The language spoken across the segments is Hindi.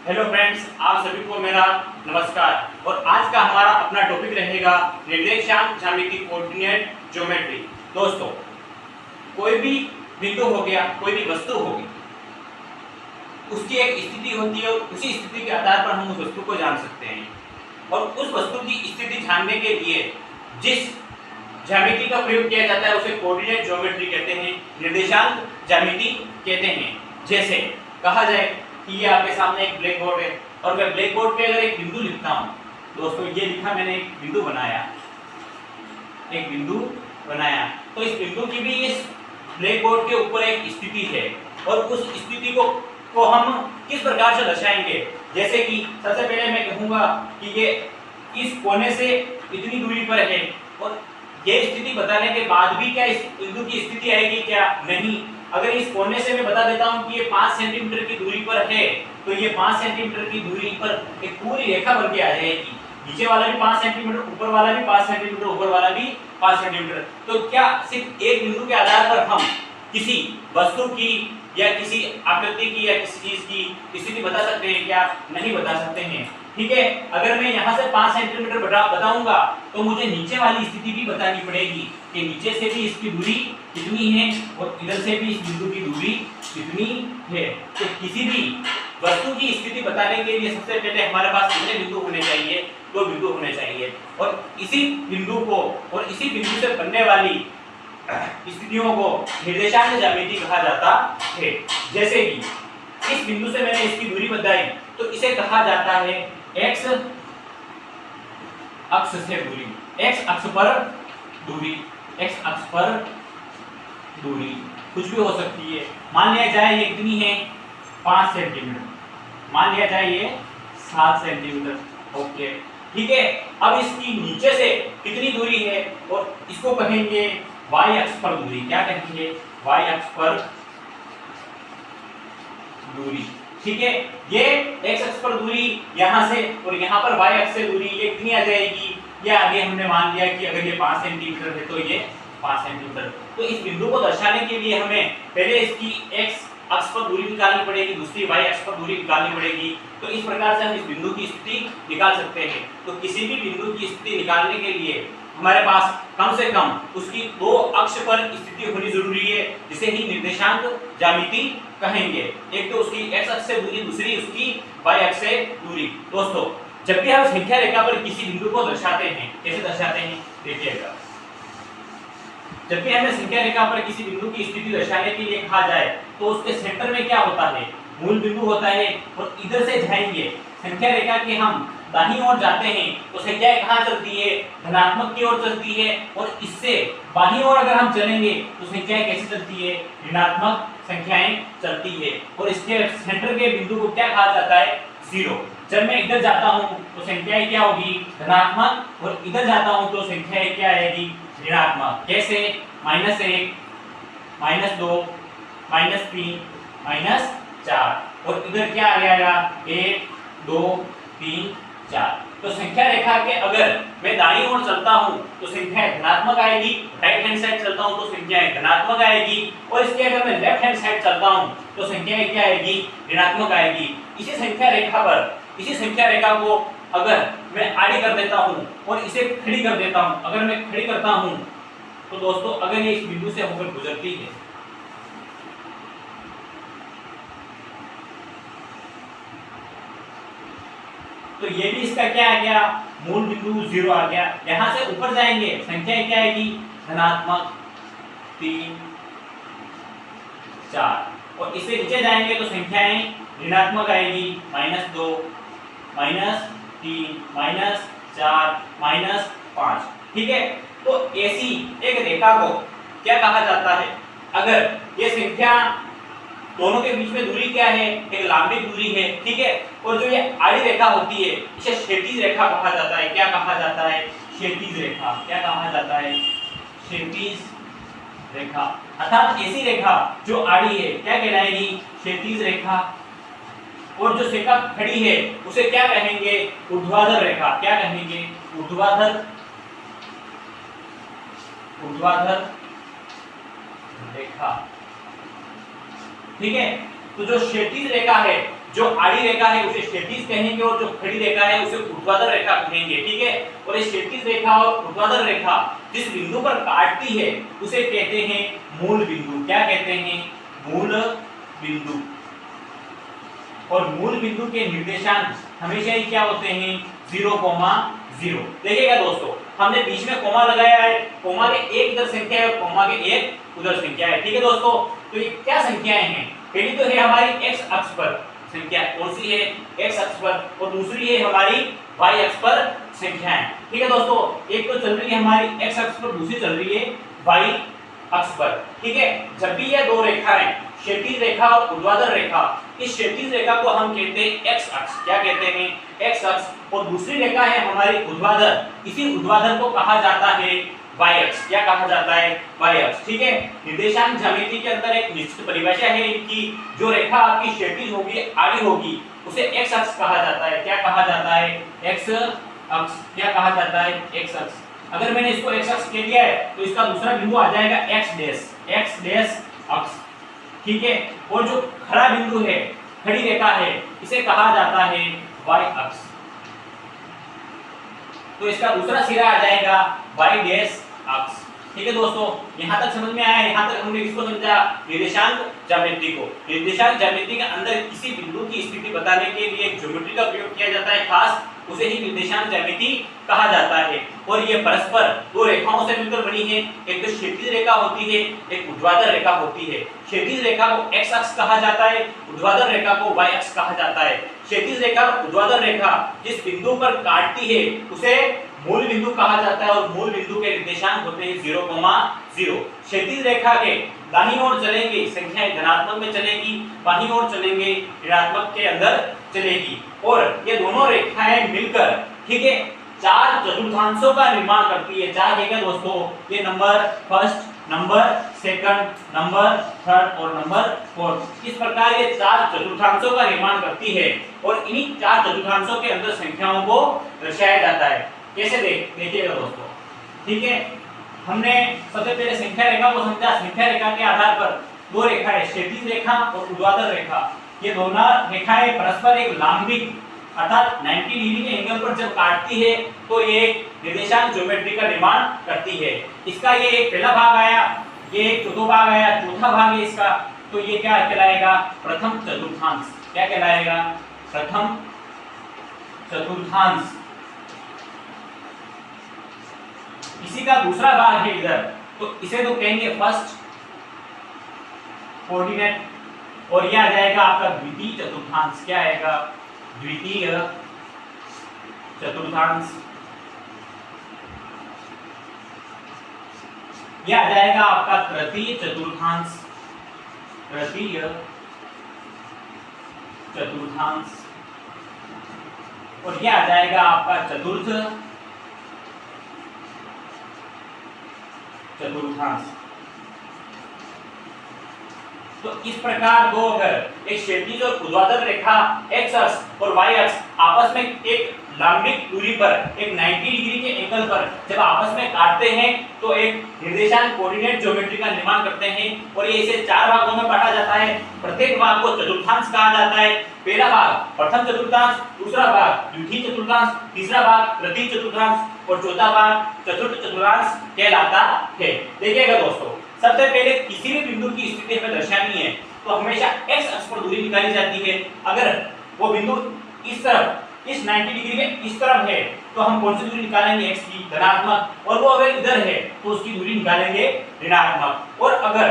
हेलो फ्रेंड्स, आप सभी को मेरा नमस्कार। और आज का हमारा अपना टॉपिक रहेगा निर्देशांक ज्यामिति कोऑर्डिनेट ज्योमेट्री। दोस्तों, कोई भी बिंदु हो गया, कोई भी वस्तु होगी, उसकी एक स्थिति होती है और उसी स्थिति के आधार पर हम उस वस्तु को जान सकते हैं। और उस वस्तु की स्थिति जानने के लिए जिस ज्यामिति का प्रयोग किया जाता है उसे कोऑर्डिनेट ज्योमेट्री कहते हैं, निर्देशांक ज्यामिति कहते हैं। जैसे कहा जाए कि ये आपके सामने एक ब्लैक बोर्ड है और मैं ब्लैक बोर्ड पे अगर एक बिंदु लिखता हूँ, दोस्तों ये लिखा मैंने, एक बिंदु बनाया, तो इस बिंदु की भी इस ब्लैक बोर्ड के ऊपर एक स्थिति है और उस स्थिति को हम किस प्रकार से दर्शाएंगे। जैसे कि सबसे पहले मैं कहूँगा कि ये इस कोने से इतनी दूरी पर है और ये स्थिति बताने के बाद भी क्या इस बिंदु की स्थिति आएगी? क्या नहीं। अगर इस कोने से मैं बता देता हूं कि ये 5 सेंटीमीटर की दूरी पर है, तो ये 5 सेंटीमीटर की दूरी पर एक पूरी रेखा बन के आ जाएगी। नीचे वाला भी 5 सेंटीमीटर, ऊपर वाला भी 5 सेंटीमीटर, ऊपर वाला भी 5 सेंटीमीटर। तो क्या सिर्फ एक बिंदु के आधार पर हम किसी वस्तु की या किसी आकृति की या किसी चीज की स्थिति बता सकते हैं? क्या नहीं बता सकते हैं। ठीक है, अगर मैं यहाँ से 5 सेंटीमीटर बताऊंगा तो मुझे नीचे वाली स्थिति भी बतानी पड़ेगी कि नीचे से भी इसकी दूरी कितनी है और इधर से भी इस बिंदु की दूरी कितनी है। तो किसी भी वस्तु की स्थिति बताने के लिए सबसे पहले हमारे पास कितने बिंदु होने चाहिए? 2 बिंदु होने चाहिए। और इसी बिंदु को और इसी बिंदु से बनने वाली स्थितियों को निर्देशांक ज्यामिति कहा जाता है। जैसे कि इस बिंदु से मैंने इसकी दूरी बताई तो इसे कहा जाता है एक्स अक्ष से दूरी, एक्स अक्ष पर दूरी, एक्स अक्ष पर दूरी कुछ भी हो सकती है। मान लिया जाए ये कितनी है? 5 सेंटीमीटर, मान लिया जाए ये 7 सेंटीमीटर। ओके, ठीक है। अब इसकी नीचे से कितनी दूरी है और इसको कहेंगे y अक्ष पर दूरी। क्या कहेंगे? y अक्ष पर दूरी। ठीक है, ये x अक्ष पर दूरी यहाँ से और यहाँ पर y अक्ष से दूरी ये कितनी आ जाएगी? ये आगे हमने मान लिया कि अगर ये 5 सेंटीमीटर है तो ये 5 सेंटीमीटर। तो इस बिंदु को दर्शाने के लिए हमें पहले इसकी x अक्ष पर दूरी निकालनी पड़ेगी, दूसरी y अक्ष पर दूरी निकालनी पड़ेगी। तो इस प्रकार से हम इस बिंदु की स्थिति निकाल सकते हैं। तो किसी भी बिंदु की स्थिति निकालने के लिए हमारे पास कम से कम उसकी 2 अक्ष पर स्थिति होनी जरूरी है, जिसे ही निर्देशांक ज्यामिति कहेंगे। एक तो उसकी x अक्ष से दूरी, दूसरी उसकी y अक्ष से दूरी। दोस्तों, जब भी हम संख्या रेखा पर किसी बिंदु को दर्शाते हैं, कैसे दर्शाते हैं देखिएगा। जब भी हमें संख्या रेखा पर किसी बिंदु की स्थिति दर्शाने के लिए कहा जाए तो उसके सेंटर में क्या होता है? मूल बिंदु होता है। और इधर से जाएंगे संख्या रेखा के हम दाहिनी ओर जाते हैं तो संख्या कहाँ चलती है? धनात्मक की ओर चलती है। और इससे बाईं ओर अगर हम चलेंगे तो संख्या कैसे चलती है? ऋणात्मक संख्याएं चलती है। और इसके सेंटर के बिंदु को क्या कहा जाता है? 0। जब मैं इधर जाता हूँ तो संख्याएं क्या होगी? धनात्मक। और इधर जाता हूँ तो संख्याएं क्या आएगी? ऋणात्मक। कैसे? -1, -2, -3, -4। और इधर क्या आ जाएगा? 1, 2, 3, 4। तो संख्या रेखा के अगर मैं दाईं ओर चलता हूं तो संख्या धनात्मक आएगी, राइट हैंड साइड चलता हूं तो संख्या धनात्मक आएगी। और इसके अगर मैं लेफ्ट हैंड साइड चलता हूं तो संख्या क्या आएगी? ऋणात्मक आएगी। इसी संख्या रेखा पर, इसी संख्या रेखा को अगर मैं आड़ी कर देता हूं और इसे खड़ी कर देता हूं, अगर मैं खड़ी करता हूं तो दोस्तों अगर ये इस बिंदु से होकर गुजरती है तो ये भी इसका क्या आ गया? मूल बिंदु 0 आ गया। यहां से ऊपर जाएंगे संख्या क्या आएगी? धनात्मक 3, 4। और इससे नीचे जाएंगे तो संख्याएं ऋणात्मक आएगी, -2, -3, -4, -5। ठीक है, तो ऐसी एक रेखा को क्या कहा जाता है? अगर ये संख्या दोनों के बीच में दूरी क्या है? एक लंबी दूरी है। ठीक है, और जो ये आड़ी रेखा होती है इसे क्षैतिज रेखा कहा जाता है। क्या कहा जाता है? क्षैतिज रेखा। क्या कहा जाता है? क्षैतिज रेखा। अर्थात ऐसी रेखा जो आड़ी है क्या कहलाएगी? क्षैतिज रेखा। और जो रेखा खड़ी है उसे क्या कहेंगे? ऊर्ध्वाधर रेखा। क्या कहेंगे? ऊर्ध्वाधर रेखा। ठीक है, तो जो क्षैतिज रेखा है जो आड़ी रेखा है उसे क्षैतिज कहेंगे और जो खड़ी रेखा है उसे ऊर्ध्वाधर रेखा कहेंगे, ठीक है। और ये क्षैतिज रेखा और ऊर्ध्वाधर रेखा जिस बिंदु पर काटती है उसे कहते हैं मूल बिंदु। क्या कहते हैं? मूल बिंदु। और मूल बिंदु के निर्देशांक हमेशा ही क्या होते हैं? 0,0। देखिएगा दोस्तों, हमने बीच में कोमा लगाया है, कोमा के एक इधर संख्या है और कोमा के एक उधर संख्या है, ठीक है दोस्तों। तो ये क्या संख्याएं हैं? पहली तो है हमारी x अक्ष पर संख्या, कौन सी है? x अक्ष पर, और दूसरी है हमारी y अक्ष पर संख्याएं, ठीक है दोस्तों। एक तो चल रही है हमारी x अक्ष पर, दूसरी चल रही है y अक्ष पर, ठीक है। जब भी ये दो रेखाएं, क्षैतिज रेखा और ऊर्ध्वाधर रेखा, इस क्षैतिज रेखा को हम कहते हैं x अक्ष। क्या कहते हैं? x अक्ष। और दूसरी रेखा है हमारी ऊर्ध्वाधर, इसी ऊर्ध्वाधर को कहा जाता है y अक्ष। क्या कहा जाता है? y अक्ष, ठीक है। निर्देशांक ज्यामिति के अंदर एक निश्चित परिभाषा है इनकी, जो रेखा आपकी क्षैतिज होगी, आड़ी होगी, उसे x अक्ष कहा जाता है। क्या कहा जाता है? x अक्ष। क्या कहा जाता है? x अक्ष। अगर मैंने इसको x अक्ष कह दिया है तो इसका दूसरा बिंदु आ जाएगा x डैश अक्ष, ठीक है। और जो खड़ा बिंदु है, खड़ी रेखा है, इसे कहा जाता है y अक्ष। तो इसका दूसरा सिरा आ जाएगा y डैश अक्ष, ठीक है दोस्तों। यहां तक समझ में आया? यहां तक हमने किसको समझा? निर्देशांक ज्यामिति को। निर्देशांक ज्यामिति के अंदर किसी बिंदु की स्थिति बताने के लिए एक ज्योमेट्री का प्रयोग किया जाता है खास, उसे ही निर्देशांक ज्यामिति कहा जाता है। और ये परस्पर दो रेखाओं से मिलकर बनी है, एक तो क्षैतिज रेखा होती है, एक ऊर्ध्वाधर रेखा होती है। क्षैतिज रेखा को x अक्ष कहा जाता है, ऊर्ध्वाधर रेखा को y अक्ष कहा जाता है। क्षैतिज रेखा और ऊर्ध्वाधर रेखा जिस बिंदु पर काटती है उसे मूल बिंदु कहा जाता है, और मूल बिंदु के निर्देशांक होते हैं 0,0। क्षैतिज रेखा के दाहिनी ओर चलेंगे संख्याएं धनात्मक में चलेगी, बाईं ओर चलेंगे ऋणात्मक के अंदर चलेगी। और ये दोनों रेखाएं मिलकर, ठीक है, चार चतुर्थांशों का निर्माण करती है। चार है क्या दोस्तों? ये number first, number second, number third और नंबर फोर्थ। इस प्रकार ये चार चतुर्थांशों का निर्माण करती है, और इन्हीं चार चतुर्थांशों के अंदर संख्याओं को दर्शाया जाता है। कैसे देखिएगा दोस्तों, ठीक है। हमने सबसे पहले संख्या रेखा को समझा। संख्या रेखा के आधार पर दो रेखाएं, क्षैतिज रेखा और ऊर्ध्वाधर रेखा, ये दोनों रेखाएं परस्पर एक लांबिक अर्थात 90 डिग्री के एंगल पर जब काटती है तो ये निर्देशांक ज्योमेट्री का निर्माण करती है। इसका ये एक पहला भाग आया, ये एक चौथा भाग आया, चौथा भाग है इसका, तो ये क्या कहलाएगा? प्रथम चतुर्थांश। क्या कहलाएगा? प्रथम चतुर्थांश। इसी का दूसरा भाग है इधर, तो इसे तो कहेंगे फर्स्ट कोऑर्डिनेट, और यह आ जाएगा आपका द्वितीय चतुर्थांश। क्या आएगा? द्वितीय चतुर्थांश। यह आ जाएगा आपका तृतीय चतुर्थांश। तृतीय चतुर्थांश। और यह आ जाएगा आपका चतुर्थ चतुर्थांश। तो इस प्रकार दो, अगर एक क्षैतिज और ऊर्ध्वाधर रेखा x अक्ष और y अक्ष आपस में एक लंबिक दूरी पर, एक 90 डिग्री के एंगल पर जब आपस में काटते हैं तो एक निर्देशांक कोऑर्डिनेट ज्योमेट्री का निर्माण करते हैं। और ये इसे चार भागों में बांटा जाता है। प्रत्येक भाग को चतुर्थांश कहा जाता है। पहला भाग प्रथम चतुर्थांश, दूसरा भाग द्वितीय चतुर्थांश, तीसरा भाग तृतीय चतुर्थांश और चौथा भाग चतुर्थ चतुर्थांश कहलाता है। देखिएगा दोस्तों, सबसे पहले किसी भी बिंदु की स्थिति हमें दर्शानी है तो हमेशा x अक्ष पर दूरी निकाली जाती है। अगर वो बिंदु इस तरफ, इस 90 डिग्री के इस तरफ है तो हम कौन सी दूरी निकालेंगे? x की, धनात्मक। और वो अगर इधर है तो उसकी दूरी निकालेंगे ऋणात्मक। और अगर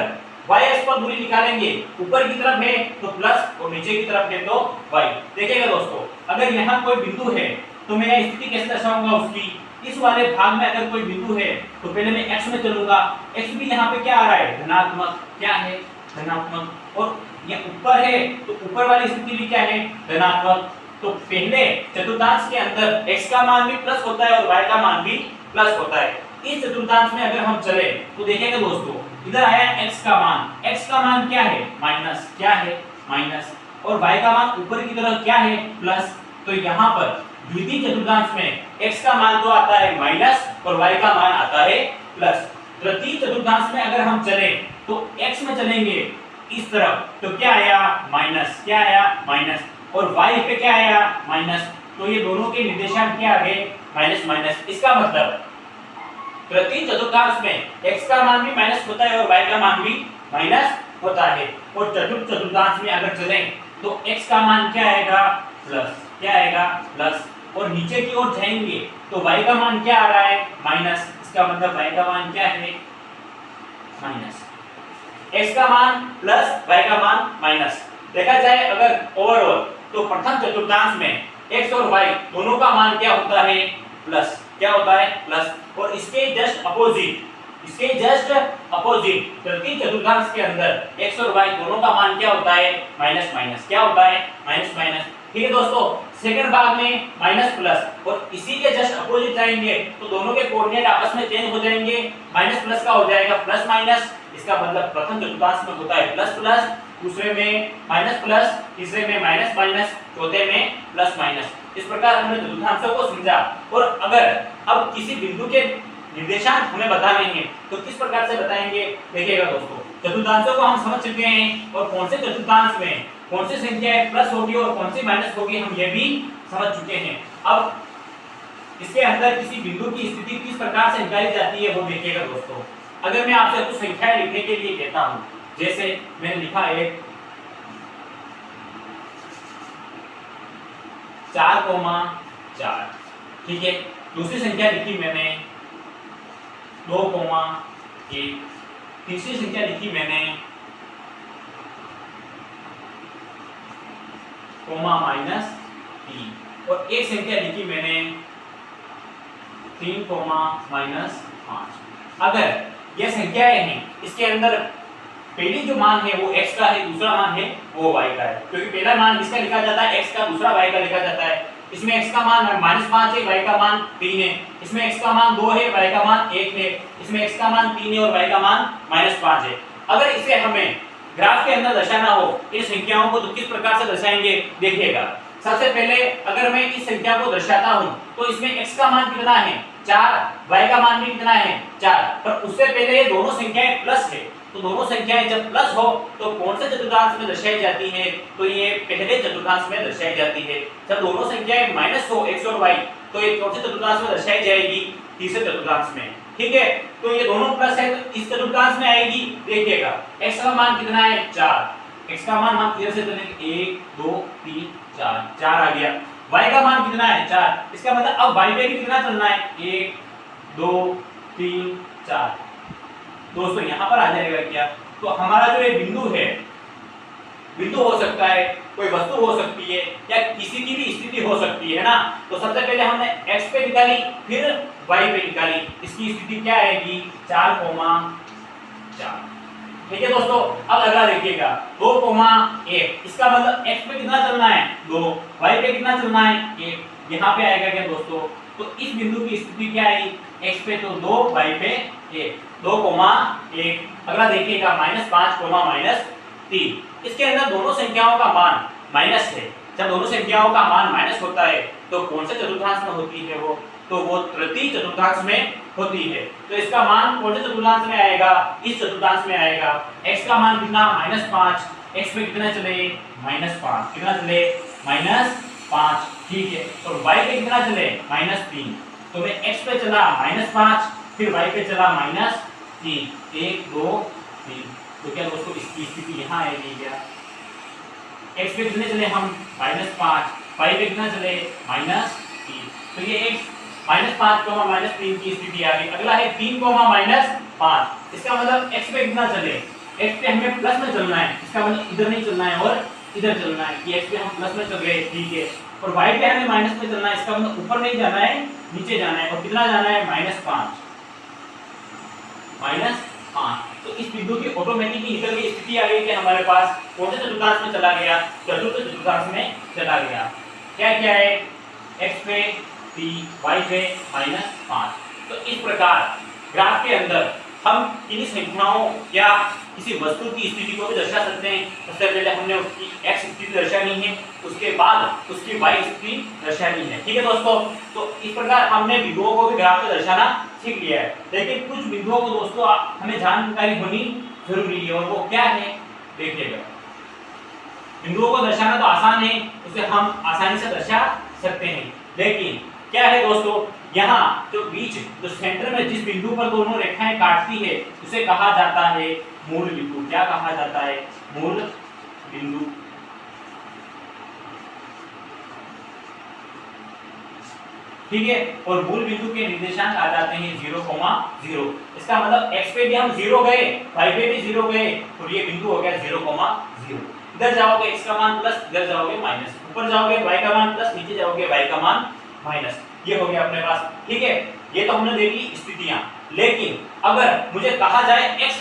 y अक्ष पर दूरी निकालेंगे, ऊपर की तरफ है तो प्लस और नीचे की तरफ है तो y। देखिएगा दोस्तों, अगर यहाँ कोई बिंदु है तो मैं यह स्थिति कैसे दर्शाऊंगा उसकी? इस वाले भाग में अगर कोई बिंदु है तो पहले मैं x में चलूंगा। x भी यहाँ पे क्या आ रहा है? धनात्मक। क्या है? धनात्मक। और ये ऊपर है तो ऊपर वाली स्थिति भी क्या है? धनात्मक। तो पहले चतुर्थांश के अंदर x का मान भी प्लस होता है और y का मान भी प्लस होता है। इस चतुर्थांश में अगर हम चले तो देखेंगे दोस्तों, इधर आया x का मान। x का मान क्या है? माइनस। क्या है? माइनस। और y का मान ऊपर की तरफ क्या है? प्लस। तो यहाँ पर द्वितीय चतुर्थांश में x का मान तो आता है माइनस और y का मान आता है प्लस। तृतीय चतुर्थांश में अगर हम चले तो x में चलेंगे इस तरफ तो क्या आया? माइनस। क्या आया? माइनस। और y पे क्या आया माइनस, तो ये दोनों के निर्देशांक क्या आ गए माइनस माइनस। इसका मतलब तृतीय चतुर्थांश में x का मान भी माइनस होता है और y का मान भी माइनस होता है। और चतुर्थ चतुर्थांश में अगर चलें तो x का मान क्या आएगा प्लस, क्या आएगा प्लस, और नीचे की ओर जाएंगे तो y का मान क्या आ रहा है माइनस। इसका मतलब y का मान क्या है माइनस, x का मान प्लस y का मान माइनस। देखा जाए अगर ओवरऑल तो प्रथम चतुर्थांश में x और y दोनों का मान क्या होता है प्लस, क्या होता है प्लस, और इसके जस्ट अपोजिट, इसके जस्ट अपोजिट तृतीय चतुर्थांश के अंदर x और y दोनों का मान क्या होता है माइनस माइनस, क्या होता है माइनस माइनस। ठीक है दोस्तों, सेकंड भाग में माइनस प्लस और इसी के जस्ट अपोजिट जाएंगे तो दोनों के कोऑर्डिनेट आपस में चेंज हो जाएंगे, माइनस प्लस का हो जाएगा प्लस माइनस। इसका मतलब प्रथम चतुर्थांश में होता है प्लस प्लस, दूसरे में माइनस प्लस, तीसरे में माइनस माइनस, चौथे में प्लस माइनस। इस प्रकार हमने चतुर्थांशों को समझा। और अगर अब किसी बिंदु के निर्देशांक हमें बताने हैं तो किस प्रकार से बताएंगे देखिएगा दोस्तों। चतुर्थांशों को हम समझ चुके हैं और कौन से चतुर्थांश में कौन सी संख्या प्लस होगी और कौन सी माइनस होगी हम ये भी समझ चुके हैं। अब इसके अंदर किसी बिंदु की स्थिति किस प्रकार से निकाली जाती है वो देखिएगा दोस्तों। अगर मैं आपसे कुछ संख्याएं लिखने के लिए कहता हूं, जैसे मैंने लिखा है 4,4, ठीक है। दूसरी संख्या लिखी मैंने 2,1, तीसरी संख्या लिखी मैंने कोमा माइनस 3 और एक संख्या लिखी मैंने 3 माइनस 5। अगर यह संख्याएं हैं इसके अंदर पहली जो मान है वो x का है, दूसरा मान है वो y का है, क्योंकि पहला मान किसका लिखा जाता है x का, दूसरा y का लिखा जाता है। इसमें x का मान -5 है, y का मान 3 है। इसमें x का मान 2 है, y का मान 1 है। इसमें x का मान 3 है और y का मान -5 है। अगर इसे हमें ग्राफ के अंदर दर्शाना हो इन संख्याओं को तो किस प्रकार से दर्शाएंगे देखिएगा। सबसे पहले अगर मैं इस संख्या को दर्शाता हूं तो इसमें x का मान कितना है 4, y का मान भी कितना है 4, पर उससे पहले ये दोनों संख्याएं प्लस है। तो दोनों संख्याएं जब प्लस हो तो कौन से चतुर्थांश में दर्शाई जाती है, तो ये पहले चतुर्थांश में दर्शाई जाती है। जब दोनों संख्याएं माइनस हो x और y तो ये कौन से चतुर्थांश में दर्शाई जाएगी तीसरे चतुर्थांश में, ठीक है। तो ये दोनों प्लस है तो इस चतुर्थांश में आएगी। देखिएगा x का मान कितना है 4, x का मान हम इधर से चलेंगे 1 2 3 4 आ गया। y का मान कितना है 4, इसका मतलब अब y पे भी कितना चलना है 1 2 3 4। दोस्तों यहाँ पर आ जाएगा क्या, तो हमारा जो ये बिंदु है, बिंदु हो सकता है, कोई वस्तु हो सकती है या किसी की भी स्थिति हो सकती है ना। तो सबसे पहले हमने x पे निकाली फिर y पे निकाली, इसकी स्थिति क्या आएगी 4,4। ठीक है दोस्तों। अब अगला देखिएगा 2,1, इसका मतलब x पे कितना चलना है 2, y पे कितना चलना है 1। यहाँ पे आएगा क्या दोस्तों, तो इस बिंदु की स्थिति क्या आई x पे तो 2, y पे 1, 2,1। अगला देखिएगा -5, -3। इसके अंदर दोनों संख्याओं का मान माइनस है। जब दोनों संख्याओं का मान माइनस होता है तो कौन से चतुर्थांश में होती है वो, तो वो तृतीय चतुर्थांश में होती है। तो इसका मान कौन से चतुर्थांश में आएगा, इस चतुर्थांश में आएगा। x का मान कितना -5, x पे कितना चले -5, कितना चले -5, ठीक है। और y पे कितना चले -3, तो मैं x पे चला -5 फिर y पे चला -3, 1 2 3। तो क्या दोस्तों इसकी स्थिति यहाँ आएगी क्या, x पे कितने चले हम -5, y पे कितना चले -3, तो ये x -5, -3 की स्थिति आ गई। अगला है 3, -5, इसका मतलब x पे कितना चले, x पे हमें प्लस में चलना है, इसका मतलब इधर नहीं चलना है और इधर चलना है कि x पे हम प्लस में चल गए, ठीक है। और y पे हमें माइनस में चलना है, इसका मतलब ऊपर नहीं जाना है नीचे जाना है। और कितना जाना है -5। तो इस बिंदु की ऑटोमेटिकली निकल गई स्थिति आ गई कि हमारे पास कौन से चतुर्थांश में चला गया, चतुर्थ चतुर्थांश में चला गया। क्या क्या है x पे 3, y पे -5। तो इस प्रकार ग्राफ के अंदर हम किन्हीं संख्याओं या किसी वस्तु की स्थिति को भी दर्शा सकते हैं। सबसे पहले हमने उसकी x स्थिति दर्शानी है, उसके बाद उसकी y स्थिति दर्शानी है, ठीक है दोस्तों। तो इस प्रकार हमने बिंदुओं को भी ग्राफ पे दर्शाना सीख लिया है। लेकिन कुछ बिंदुओं को दोस्तों हमें जानकारी होनी जरूरी है और वो क्या है देखिएगा। बिंदुओं को दर्शाना तो आसान है, उसे हम आसानी से दर्शा सकते हैं, लेकिन क्या है दोस्तों, यहाँ जो बीच जो सेंटर में जिस बिंदु पर दोनों रेखाएं काटती है उसे कहा जाता है मूल बिंदु। क्या कहा जाता है? मूल बिंदु। ठीक है, और मूल बिंदु के निर्देशांक आ जाते हैं 0,0। इसका मतलब x पे भी हम 0 गए, y पे भी 0 गए, और ये बिंदु हो गया 0,0। इधर जाओगे x का मान प्लस, इधर जाओगे माइनस, ऊपर जाओगे y का मान प्लस, नीचे जाओगे y का मान माइनस। ये हो गया अपने पास। ठीक है, ये तो हमने देखी स्थितियां, लेकिन अगर मुझे कहा जाए x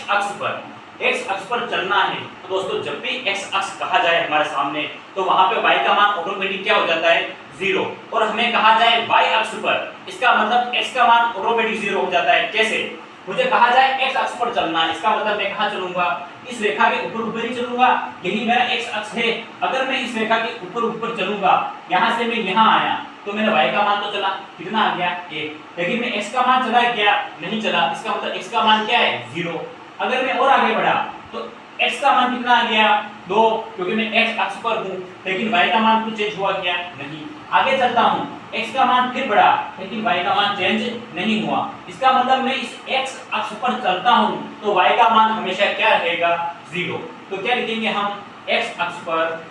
अक्ष पर चलना है, तो दोस्तों जब भी x अक्ष कहा जाए हमारे सामने, तो वहां पे y का मान ऑटोमेटिक क्या हो जाता है? 0। और हमें कहा जाए y अक्ष पर, इसका मतलब x का मान ऑटोमेटिक 0 हो जाता है। कैसे? मुझे कहा जाए x अक्ष पर चलना है, इसका मतलब मैं कहां चलूंगा? इस रेखा के ऊपर ही चलूंगा, यही मेरा x अक्ष है। अगर मैं इस रेखा के ऊपर चलूंगा, यहां से मैं यहां आया, तो मेरा y का मान तो चला, कितना आ गया? 1। लेकिन मैं x का मान चला क्या? नहीं चला। इसका मतलब x का मान क्या है? 0। अगर मैं और आगे बढ़ा तो x का मान कितना आ गया? 2, क्योंकि मैं x अक्ष पर हूं। लेकिन y का मान कुछ चेंज हुआ क्या? नहीं। आगे चलता हूं, x का मान फिर बढ़ा, लेकिन y का मान चेंज नहीं हुआ। इसका मतलब मैं इस x अक्ष पर चलता हूं, तो y का मान हमेशा क्या रहेगा? 0। तो क्या लिखेंगे हम? x अक्ष पर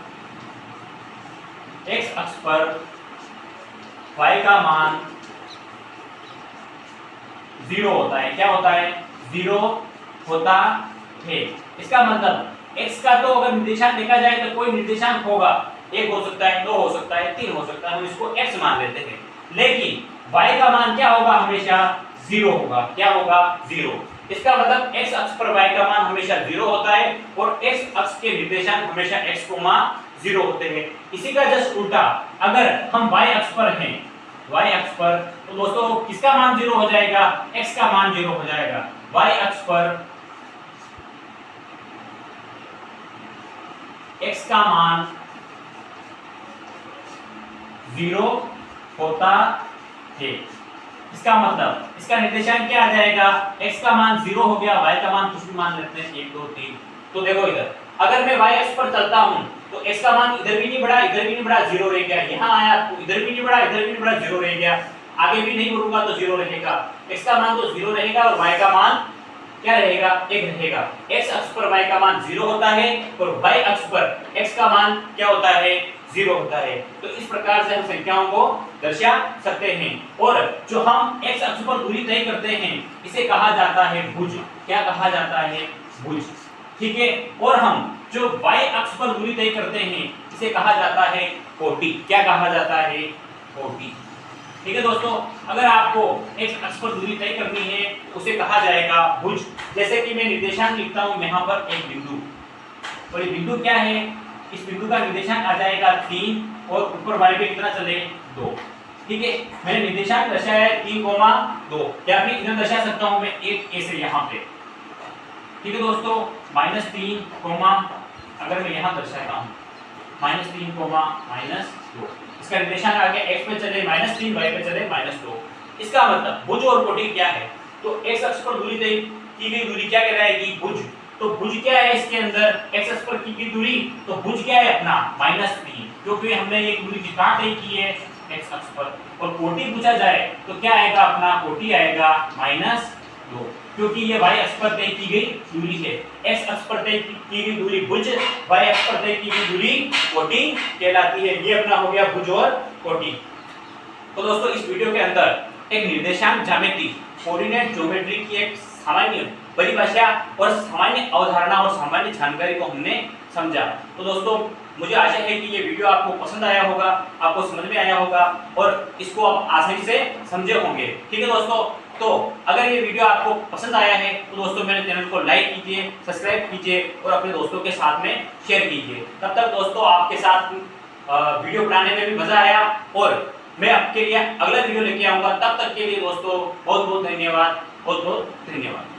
y का मान 0 होता है। क्या होता है? 0 होता है। इसका मतलब x का तो अगर निर्देशांक देखा जाए तो कोई निर्देशांक होगा, 1 हो सकता है, 2 हो सकता है, 3 हो सकता है, हम इसको x मान लेते हैं। लेकिन y का मान क्या होगा? हमेशा 0 होगा। क्या होगा? 0। इसका मतलब x अक्ष पर y का मान हमेशा 0 होता है, और x अक्ष के निर्देशांक हमेशा x, 0 होते हैं। इसी का जस्ट उल्टा, अगर हम y अक्ष पर हैं, y अक्ष पर, तो दोस्तों किसका मान 0 हो जाएगा? x का मान 0 हो जाएगा। y अक्ष पर x का मान 0 होता है। इसका मतलब इसका निर्देशांक क्या आ जाएगा? x का मान 0 हो गया, y का मान कुछ भी मान लेते हैं, 1 2 3। तो देखो इधर अगर मैं y अक्ष पर चलता हूं, तो x का मान इधर भी नहीं बढ़ा, इधर भी नहीं बढ़ा, 0 रह गया। यहां आया तो इधर भी नहीं बढ़ा, इधर भी नहीं बढ़ा, 0 रह गया। आगे भी नहीं बढ़ूंगा तो 0 रहेगा। x का मान तो 0 रहेगा, और y का मान क्या रहेगा? 1 रहेगा। x अक्ष पर y का मान 0 होता है, और y अक्ष पर x का मान क्या होता है? 0 होता है। तो इस प्रकार से हम संख्याओं को दर्शा सकते हैं। और जो हम x अक्ष पर दूरी तय करते हैं, इसे कहा जाता है भुज। क्या कहा जाता है? भुज। ठीक है, और हम जो y अक्ष पर दूरी तय करते हैं, इसे कहा जाता है कोटि। क्या कहा जाता है? कोटि। ठीक है दोस्तों, अगर आपको x अक्ष पर दूरी तय करनी है, तो उसे कहा जाएगा भुज। जैसे कि मैं निर्देशांक लिखता हूं यहाँ पर एक बिंदु, और ये बिंदु क्या है? इस बिंदु का निर्देशांक आ जाएगा 3, और ऊपर y पे कितना चले? 2। ठीक है, मैंने निर्देशांक दर्शाया है 3,2। या फिर इधर दर्शा सकता हूं मैं 1 a से यहाँ पे। ठीक है दोस्तों, -3, अगर मैं यहाँ दर्शाता हूँ -3, -2, इसका निर्देशांक आ गया x पे चले -3, y पे चले -2। इसका मतलब भुज और कोटि क्या है? तो x अक्ष पर दूरी तय की गई दूरी क्या कहलाएगी? भुज। तो भुज क्या है इसके अंदर? x अक्ष पर की गई दूरी, तो भुज क्या है अपना? -3, क्योंकि हमने एक दूरी कहां तय की है? x अक्ष पर। और कोटि पूछा जाए तो क्या आएगा अपना? कोटि आएगा -2, क्योंकि ये y अक्ष पर तय की गई दूरी है। x अक्ष पर तय की गई दूरी भुज, y अक्ष पर तय की गई दूरी कोटि कहलाती है। ये अपना हो गया भुज और कोटि। तो दोस्तों इस वीडियो के अंदर एक निर्देशांक ज्यामिति, कोऑर्डिनेट ज्योमेट्री की एक सामान्य परिभाषा और सामान्य अवधारणा और सामान्य जानकारी को हमने समझा। तो दोस्तों मुझे आशा है कि ये वीडियो आपको पसंद आया होगा, आपको समझ में आया होगा, और इसको आप आसानी से समझे होंगे। ठीक है दोस्तों, तो अगर ये वीडियो आपको पसंद आया है, तो दोस्तों मेरे चैनल को लाइक कीजिए, सब्सक्राइब कीजिए, और अपने दोस्तों के साथ में शेयर कीजिए। तब तक दोस्तों आपके साथ वीडियो बनाने में भी मजा आया, और मैं आपके लिए अगला वीडियो लेके आऊंगा। तब तक के लिए दोस्तों बहुत बहुत धन्यवाद।